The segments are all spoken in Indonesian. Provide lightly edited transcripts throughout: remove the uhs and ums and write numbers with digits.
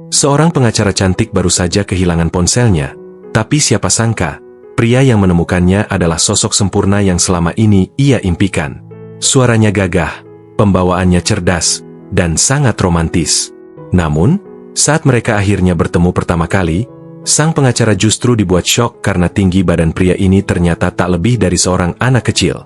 Seorang pengacara cantik baru saja kehilangan ponselnya, tapi siapa sangka, pria yang menemukannya adalah sosok sempurna yang selama ini ia impikan. Suaranya gagah, pembawaannya cerdas, dan sangat romantis. Namun, saat mereka akhirnya bertemu pertama kali, sang pengacara justru dibuat syok karena tinggi badan pria ini ternyata tak lebih dari seorang anak kecil.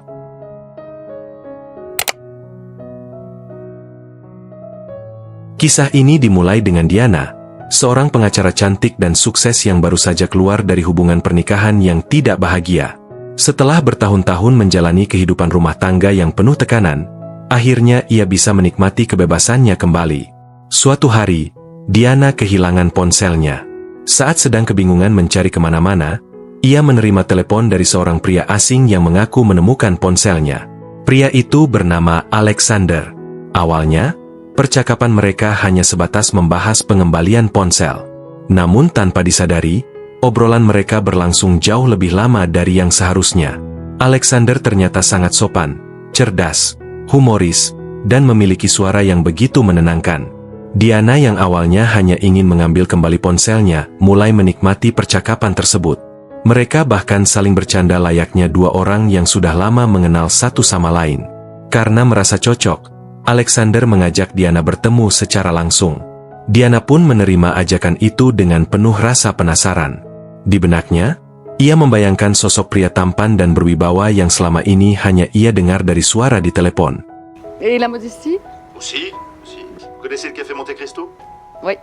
Kisah ini dimulai dengan Diana, seorang pengacara cantik dan sukses yang baru saja keluar dari hubungan pernikahan yang tidak bahagia. Setelah bertahun-tahun menjalani kehidupan rumah tangga yang penuh tekanan, akhirnya ia bisa menikmati kebebasannya kembali. Suatu hari, Diana kehilangan ponselnya. Saat sedang kebingungan mencari kemana-mana, ia menerima telepon dari seorang pria asing yang mengaku menemukan ponselnya. Pria itu bernama Alexander. Awalnya, percakapan mereka hanya sebatas membahas pengembalian ponsel. Namun tanpa disadari, obrolan mereka berlangsung jauh lebih lama dari yang seharusnya. Alexander ternyata sangat sopan, cerdas, humoris, dan memiliki suara yang begitu menenangkan. Diana yang awalnya hanya ingin mengambil kembali ponselnya, mulai menikmati percakapan tersebut. Mereka bahkan saling bercanda layaknya dua orang yang sudah lama mengenal satu sama lain. Karena merasa cocok, Alexander mengajak Diana bertemu secara langsung. Diana pun menerima ajakan itu dengan penuh rasa penasaran. Di benaknya, ia membayangkan sosok pria tampan dan berwibawa yang selama ini hanya ia dengar dari suara di telepon. Et la modestie? Aussi. Vous connaissez le café Monte Cristo? Oui.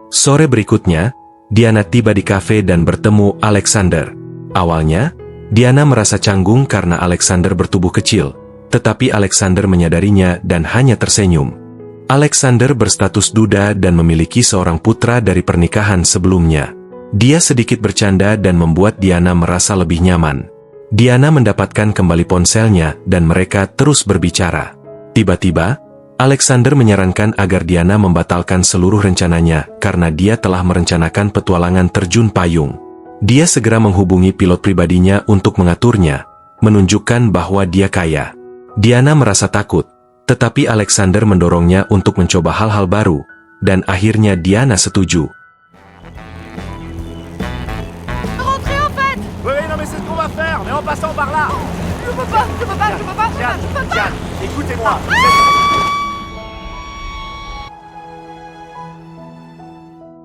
Sore berikutnya, Diana tiba di kafe dan bertemu Alexander. Awalnya, Diana merasa canggung karena Alexander bertubuh kecil, tetapi Alexander menyadarinya dan hanya tersenyum. Alexander berstatus duda dan memiliki seorang putra dari pernikahan sebelumnya. Dia sedikit bercanda dan membuat Diana merasa lebih nyaman. Diana mendapatkan kembali ponselnya dan mereka terus berbicara. Tiba-tiba, Alexander menyarankan agar Diana membatalkan seluruh rencananya karena dia telah merencanakan petualangan terjun payung. Dia segera menghubungi pilot pribadinya untuk mengaturnya, menunjukkan bahwa dia kaya. Diana merasa takut, tetapi Alexander mendorongnya untuk mencoba hal-hal baru, dan akhirnya Diana setuju. Rentrez en fait! Oui, non mais c'est ce qu'on va faire, mais en passant par là. Je peux pas. Diane, écoutez-moi.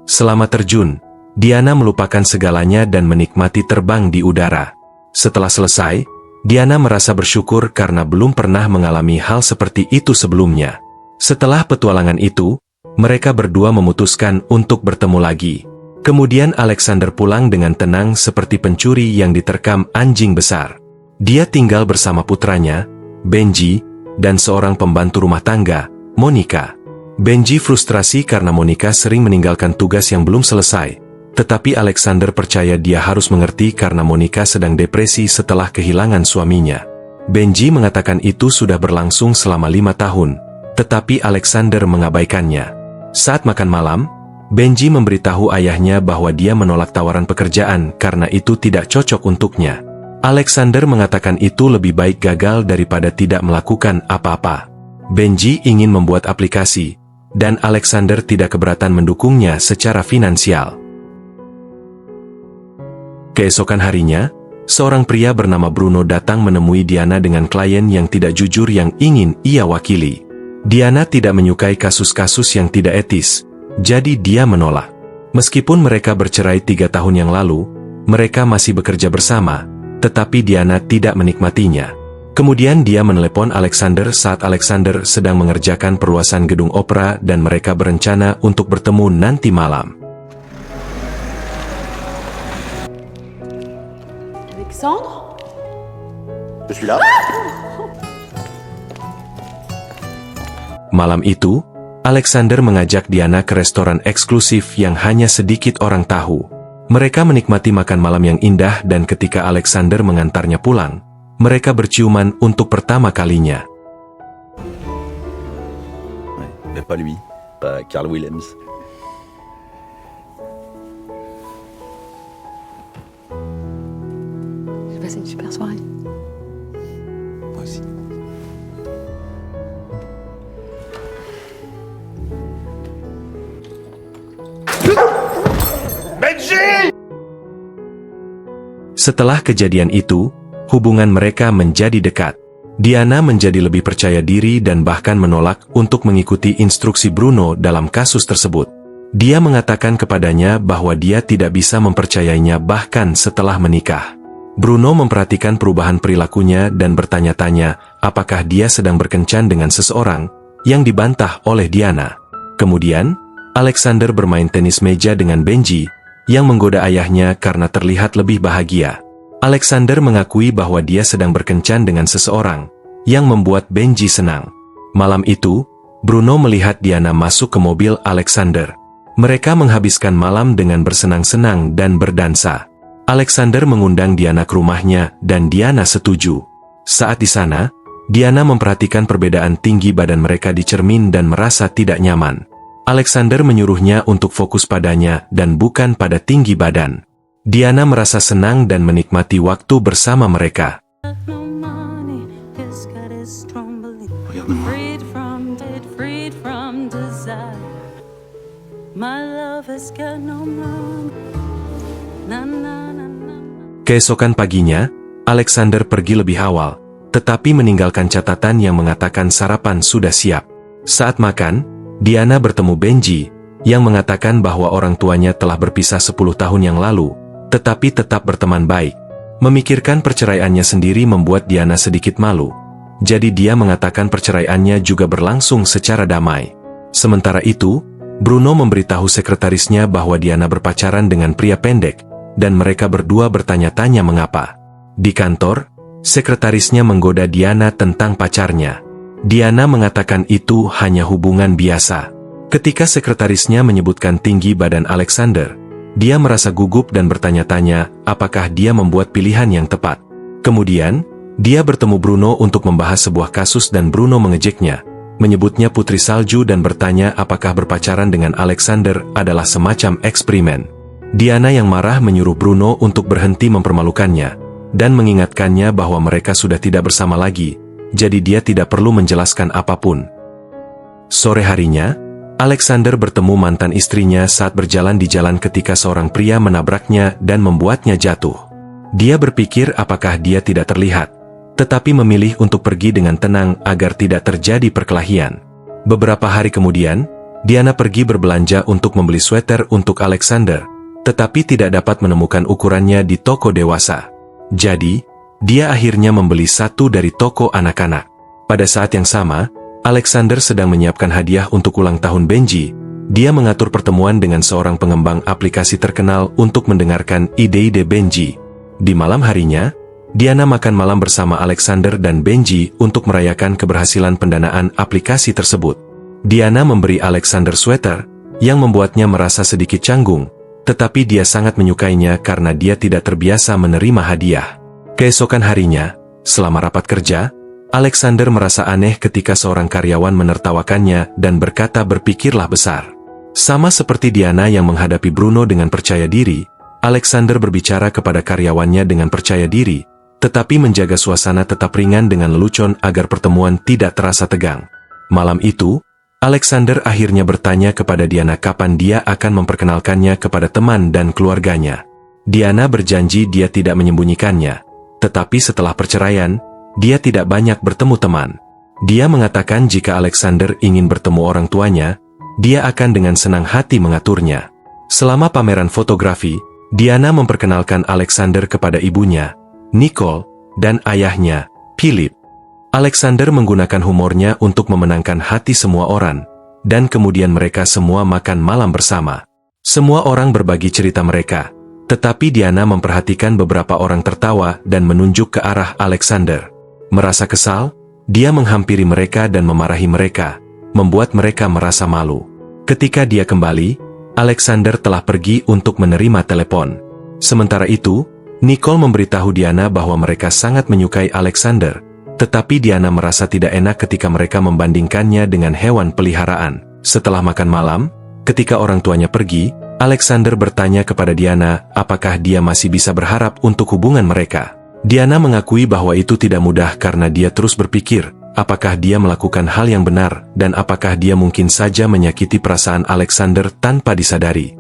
Selama terjun, Diana melupakan segalanya dan menikmati terbang di udara. Setelah selesai, Diana merasa bersyukur karena belum pernah mengalami hal seperti itu sebelumnya. Setelah petualangan itu, mereka berdua memutuskan untuk bertemu lagi. Kemudian Alexander pulang dengan tenang seperti pencuri yang diterkam anjing besar. Dia tinggal bersama putranya, Benji, dan seorang pembantu rumah tangga, Monica. Benji frustrasi karena Monica sering meninggalkan tugas yang belum selesai. Tetapi Alexander percaya dia harus mengerti karena Monica sedang depresi setelah kehilangan suaminya. Benji mengatakan itu sudah berlangsung selama 5 tahun, tetapi Alexander mengabaikannya. Saat makan malam, Benji memberitahu ayahnya bahwa dia menolak tawaran pekerjaan karena itu tidak cocok untuknya. Alexander mengatakan itu lebih baik gagal daripada tidak melakukan apa-apa. Benji ingin membuat aplikasi, dan Alexander tidak keberatan mendukungnya secara finansial. Keesokan harinya, seorang pria bernama Bruno datang menemui Diana dengan klien yang tidak jujur yang ingin ia wakili. Diana tidak menyukai kasus-kasus yang tidak etis, jadi dia menolak. Meskipun mereka bercerai 3 tahun yang lalu, mereka masih bekerja bersama, tetapi Diana tidak menikmatinya. Kemudian dia menelepon Alexander saat Alexander sedang mengerjakan perluasan gedung opera dan mereka berencana untuk bertemu nanti malam. Alexandre? Je suis là. Malam itu, Alexander mengajak Diana ke restoran eksklusif yang hanya sedikit orang tahu. Mereka menikmati makan malam yang indah dan ketika Alexander mengantarnya pulang, mereka berciuman untuk pertama kalinya. Mais pas lui, pas Carl Williams. J'ai passé une super soirée. Moi aussi. Setelah kejadian itu, hubungan mereka menjadi dekat. Diana menjadi lebih percaya diri dan bahkan menolak untuk mengikuti instruksi Bruno dalam kasus tersebut. Dia mengatakan kepadanya bahwa dia tidak bisa mempercayainya bahkan setelah menikah. Bruno memperhatikan perubahan perilakunya dan bertanya-tanya apakah dia sedang berkencan dengan seseorang, yang dibantah oleh Diana. Kemudian, Alexander bermain tenis meja dengan Benji, yang menggoda ayahnya karena terlihat lebih bahagia. Alexander mengakui bahwa dia sedang berkencan dengan seseorang, yang membuat Benji senang. Malam itu, Bruno melihat Diana masuk ke mobil Alexander. Mereka menghabiskan malam dengan bersenang-senang dan berdansa. Alexander mengundang Diana ke rumahnya dan Diana setuju. Saat di sana, Diana memperhatikan perbedaan tinggi badan mereka di cermin dan merasa tidak nyaman. Alexander menyuruhnya untuk fokus padanya dan bukan pada tinggi badan. Diana merasa senang dan menikmati waktu bersama mereka. Keesokan paginya, Alexander pergi lebih awal, tetapi meninggalkan catatan yang mengatakan sarapan sudah siap. Saat makan, Diana bertemu Benji, yang mengatakan bahwa orang tuanya telah berpisah 10 tahun yang lalu, tetapi tetap berteman baik. Memikirkan perceraiannya sendiri membuat Diana sedikit malu. Jadi dia mengatakan perceraiannya juga berlangsung secara damai. Sementara itu, Bruno memberitahu sekretarisnya bahwa Diana berpacaran dengan pria pendek, dan mereka berdua bertanya-tanya mengapa. Di kantor, sekretarisnya menggoda Diana tentang pacarnya. Diana mengatakan itu hanya hubungan biasa. Ketika sekretarisnya menyebutkan tinggi badan Alexander, dia merasa gugup dan bertanya-tanya apakah dia membuat pilihan yang tepat. Kemudian, dia bertemu Bruno untuk membahas sebuah kasus dan Bruno mengejeknya, menyebutnya putri salju dan bertanya apakah berpacaran dengan Alexander adalah semacam eksperimen. Diana yang marah menyuruh Bruno untuk berhenti mempermalukannya, dan mengingatkannya bahwa mereka sudah tidak bersama lagi, jadi dia tidak perlu menjelaskan apapun. Sore harinya, Alexander bertemu mantan istrinya saat berjalan di jalan ketika seorang pria menabraknya dan membuatnya jatuh. Dia berpikir apakah dia tidak terlihat, tetapi memilih untuk pergi dengan tenang agar tidak terjadi perkelahian. Beberapa hari kemudian, Diana pergi berbelanja untuk membeli sweater untuk Alexander, tetapi tidak dapat menemukan ukurannya di toko dewasa. Jadi, dia akhirnya membeli satu dari toko anak-anak. Pada saat yang sama, Alexander sedang menyiapkan hadiah untuk ulang tahun Benji. Dia mengatur pertemuan dengan seorang pengembang aplikasi terkenal untuk mendengarkan ide-ide Benji. Di malam harinya, Diana makan malam bersama Alexander dan Benji untuk merayakan keberhasilan pendanaan aplikasi tersebut. Diana memberi Alexander sweater, yang membuatnya merasa sedikit canggung, tetapi dia sangat menyukainya karena dia tidak terbiasa menerima hadiah. Keesokan harinya, selama rapat kerja, Alexander merasa aneh ketika seorang karyawan menertawakannya dan berkata berpikirlah besar. Sama seperti Diana yang menghadapi Bruno dengan percaya diri, Alexander berbicara kepada karyawannya dengan percaya diri, tetapi menjaga suasana tetap ringan dengan lelucon agar pertemuan tidak terasa tegang. Malam itu, Alexander akhirnya bertanya kepada Diana kapan dia akan memperkenalkannya kepada teman dan keluarganya. Diana berjanji dia tidak menyembunyikannya, tetapi setelah perceraian, dia tidak banyak bertemu teman. Dia mengatakan jika Alexander ingin bertemu orang tuanya, dia akan dengan senang hati mengaturnya. Selama pameran fotografi, Diana memperkenalkan Alexander kepada ibunya, Nicole, dan ayahnya, Philip. Alexander menggunakan humornya untuk memenangkan hati semua orang, dan kemudian mereka semua makan malam bersama. Semua orang berbagi cerita mereka, tetapi Diana memperhatikan beberapa orang tertawa dan menunjuk ke arah Alexander. Merasa kesal, dia menghampiri mereka dan memarahi mereka, membuat mereka merasa malu. Ketika dia kembali, Alexander telah pergi untuk menerima telepon. Sementara itu, Nicole memberitahu Diana bahwa mereka sangat menyukai Alexander, tetapi Diana merasa tidak enak ketika mereka membandingkannya dengan hewan peliharaan. Setelah makan malam, ketika orang tuanya pergi, Alexander bertanya kepada Diana apakah dia masih bisa berharap untuk hubungan mereka. Diana mengakui bahwa itu tidak mudah karena dia terus berpikir, apakah dia melakukan hal yang benar dan apakah dia mungkin saja menyakiti perasaan Alexander tanpa disadari.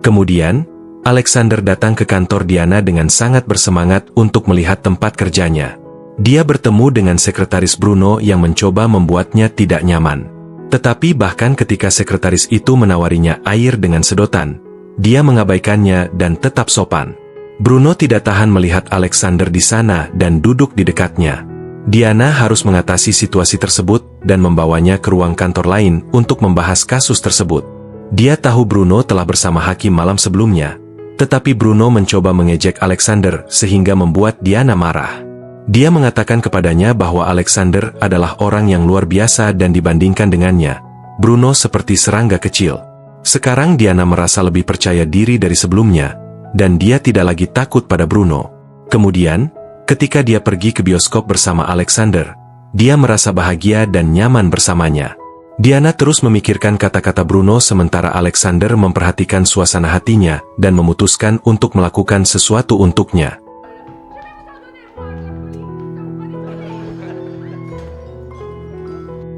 Kemudian, Alexander datang ke kantor Diana dengan sangat bersemangat untuk melihat tempat kerjanya. Dia bertemu dengan sekretaris Bruno yang mencoba membuatnya tidak nyaman. Tetapi bahkan ketika sekretaris itu menawarinya air dengan sedotan, dia mengabaikannya dan tetap sopan. Bruno tidak tahan melihat Alexander di sana dan duduk di dekatnya. Diana harus mengatasi situasi tersebut dan membawanya ke ruang kantor lain untuk membahas kasus tersebut. Dia tahu Bruno telah bersama hakim malam sebelumnya, tetapi Bruno mencoba mengejek Alexander sehingga membuat Diana marah. Dia mengatakan kepadanya bahwa Alexander adalah orang yang luar biasa dan dibandingkan dengannya, Bruno seperti serangga kecil. Sekarang Diana merasa lebih percaya diri dari sebelumnya, dan dia tidak lagi takut pada Bruno. Kemudian, ketika dia pergi ke bioskop bersama Alexander, dia merasa bahagia dan nyaman bersamanya. Diana terus memikirkan kata-kata Bruno sementara Alexander memperhatikan suasana hatinya dan memutuskan untuk melakukan sesuatu untuknya.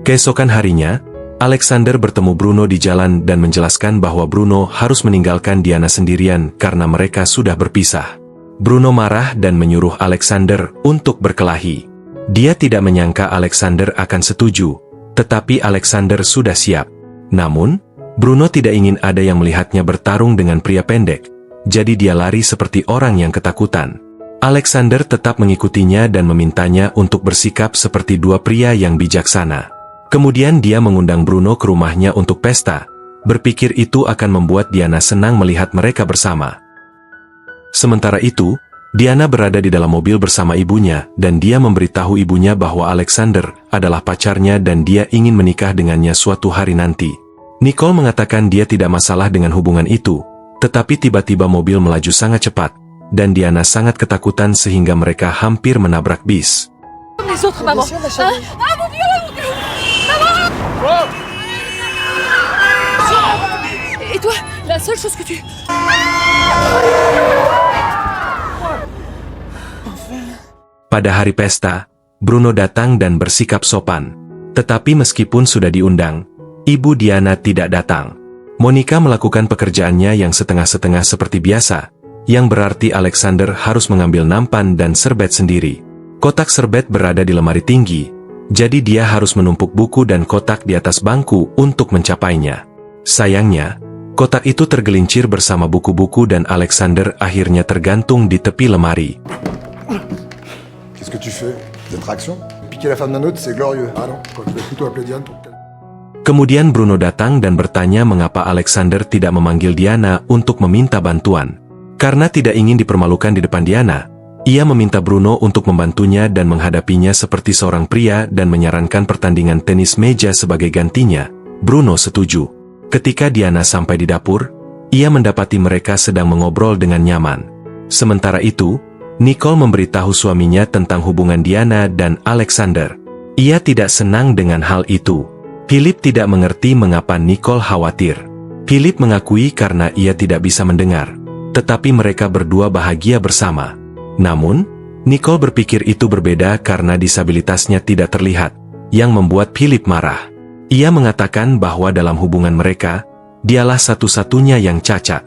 Keesokan harinya, Alexander bertemu Bruno di jalan dan menjelaskan bahwa Bruno harus meninggalkan Diana sendirian karena mereka sudah berpisah. Bruno marah dan menyuruh Alexander untuk berkelahi. Dia tidak menyangka Alexander akan setuju, tetapi Alexander sudah siap. Namun, Bruno tidak ingin ada yang melihatnya bertarung dengan pria pendek, jadi dia lari seperti orang yang ketakutan. Alexander tetap mengikutinya dan memintanya untuk bersikap seperti dua pria yang bijaksana. Kemudian dia mengundang Bruno ke rumahnya untuk pesta, berpikir itu akan membuat Diana senang melihat mereka bersama. Sementara itu, Diana berada di dalam mobil bersama ibunya dan dia memberitahu ibunya bahwa Alexander adalah pacarnya dan dia ingin menikah dengannya suatu hari nanti. Nicole mengatakan dia tidak masalah dengan hubungan itu, tetapi tiba-tiba mobil melaju sangat cepat, dan Diana sangat ketakutan sehingga mereka hampir menabrak bis. Les autres, maman. Ah, mon Dieu, mon Dieu. Maman. Et toi, la seule chose que tu... Pada hari pesta, Bruno datang dan bersikap sopan. Tetapi meskipun sudah diundang, ibu Diana tidak datang. Monica melakukan pekerjaannya yang setengah-setengah seperti biasa, yang berarti Alexander harus mengambil nampan dan serbet sendiri. Kotak serbet berada di lemari tinggi, jadi dia harus menumpuk buku dan kotak di atas bangku untuk mencapainya. Sayangnya, kotak itu tergelincir bersama buku-buku dan Alexander akhirnya tergantung di tepi lemari. Qu'est-ce que tu fais? Cette réaction? Piquer la femme d'un autre, c'est glorieux. Ah non, quoi, tu vas plutôt appeler Diane pour Kemudian Bruno datang dan bertanya mengapa Alexander tidak memanggil Diana untuk meminta bantuan. Karena tidak ingin dipermalukan di depan Diana, ia meminta Bruno untuk membantunya dan menghadapinya seperti seorang pria dan menyarankan pertandingan tenis meja sebagai gantinya. Bruno setuju. Ketika Diana sampai di dapur, ia mendapati mereka sedang mengobrol dengan nyaman. Sementara itu, Nicole memberitahu suaminya tentang hubungan Diana dan Alexander. Ia tidak senang dengan hal itu. Philip tidak mengerti mengapa Nicole khawatir. Philip mengakui karena ia tidak bisa mendengar, tetapi mereka berdua bahagia bersama. Namun, Nicole berpikir itu berbeda karena disabilitasnya tidak terlihat, yang membuat Philip marah. Ia mengatakan bahwa dalam hubungan mereka, dialah satu-satunya yang cacat.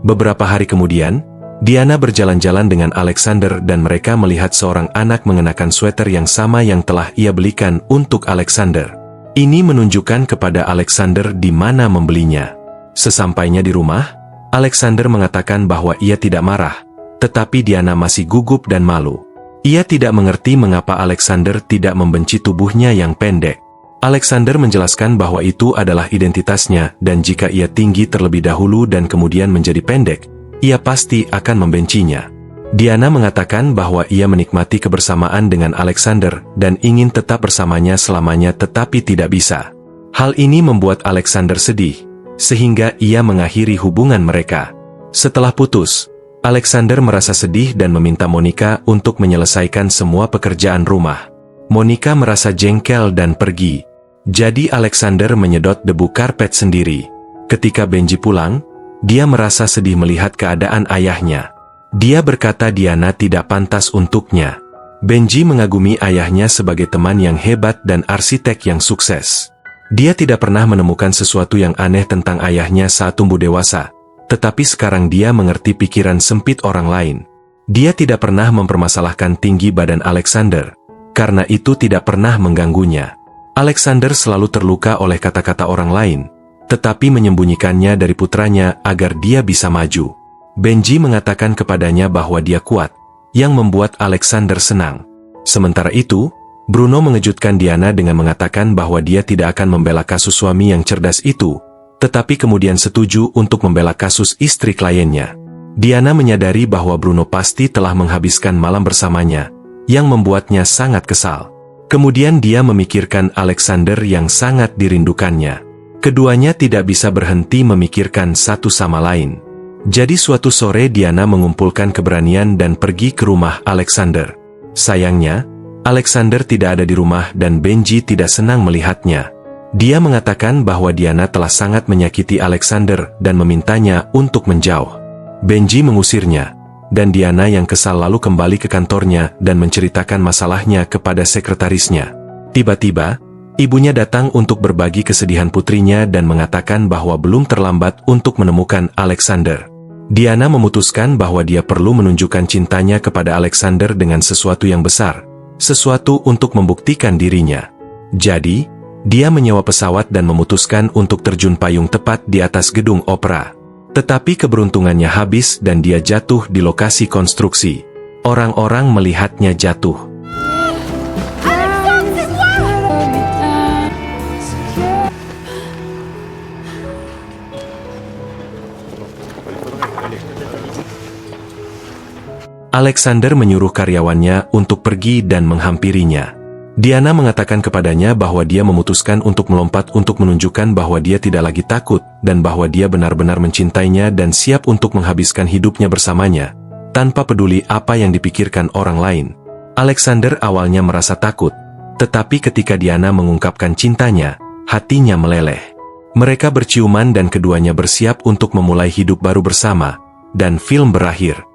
Beberapa hari kemudian, Diana berjalan-jalan dengan Alexander dan mereka melihat seorang anak mengenakan sweater yang sama yang telah ia belikan untuk Alexander. Ini menunjukkan kepada Alexander di mana membelinya. Sesampainya di rumah, Alexander mengatakan bahwa ia tidak marah, tetapi Diana masih gugup dan malu. Ia tidak mengerti mengapa Alexander tidak membenci tubuhnya yang pendek. Alexander menjelaskan bahwa itu adalah identitasnya dan jika ia tinggi terlebih dahulu dan kemudian menjadi pendek, ia pasti akan membencinya. Diana mengatakan bahwa ia menikmati kebersamaan dengan Alexander dan ingin tetap bersamanya selamanya tetapi tidak bisa. Hal ini membuat Alexander sedih, sehingga ia mengakhiri hubungan mereka. Setelah putus, Alexander merasa sedih dan meminta Monica untuk menyelesaikan semua pekerjaan rumah. Monica merasa jengkel dan pergi. Jadi Alexander menyedot debu karpet sendiri. Ketika Benji pulang, dia merasa sedih melihat keadaan ayahnya. Dia berkata Diana tidak pantas untuknya. Benji mengagumi ayahnya sebagai teman yang hebat dan arsitek yang sukses. Dia tidak pernah menemukan sesuatu yang aneh tentang ayahnya saat tumbuh dewasa, tetapi sekarang dia mengerti pikiran sempit orang lain. Dia tidak pernah mempermasalahkan tinggi badan Alexander, karena itu tidak pernah mengganggunya. Alexander selalu terluka oleh kata-kata orang lain, tetapi menyembunyikannya dari putranya agar dia bisa maju. Benji mengatakan kepadanya bahwa dia kuat, yang membuat Alexander senang. Sementara itu, Bruno mengejutkan Diana dengan mengatakan bahwa dia tidak akan membela kasus suami yang cerdas itu, tetapi kemudian setuju untuk membela kasus istri kliennya. Diana menyadari bahwa Bruno pasti telah menghabiskan malam bersamanya, yang membuatnya sangat kesal. Kemudian dia memikirkan Alexander yang sangat dirindukannya. Keduanya tidak bisa berhenti memikirkan satu sama lain. Jadi suatu sore Diana mengumpulkan keberanian dan pergi ke rumah Alexander. Sayangnya, Alexander tidak ada di rumah dan Benji tidak senang melihatnya. Dia mengatakan bahwa Diana telah sangat menyakiti Alexander dan memintanya untuk menjauh. Benji mengusirnya, dan Diana yang kesal lalu kembali ke kantornya dan menceritakan masalahnya kepada sekretarisnya. Tiba-tiba, ibunya datang untuk berbagi kesedihan putrinya dan mengatakan bahwa belum terlambat untuk menemukan Alexander. Diana memutuskan bahwa dia perlu menunjukkan cintanya kepada Alexander dengan sesuatu yang besar, sesuatu untuk membuktikan dirinya. Jadi, dia menyewa pesawat dan memutuskan untuk terjun payung tepat di atas gedung opera. Tetapi keberuntungannya habis dan dia jatuh di lokasi konstruksi. Orang-orang melihatnya jatuh. Alexander menyuruh karyawannya untuk pergi dan menghampirinya. Diana mengatakan kepadanya bahwa dia memutuskan untuk melompat untuk menunjukkan bahwa dia tidak lagi takut dan bahwa dia benar-benar mencintainya dan siap untuk menghabiskan hidupnya bersamanya, tanpa peduli apa yang dipikirkan orang lain. Alexander awalnya merasa takut, tetapi ketika Diana mengungkapkan cintanya, hatinya meleleh. Mereka berciuman dan keduanya bersiap untuk memulai hidup baru bersama, dan film berakhir.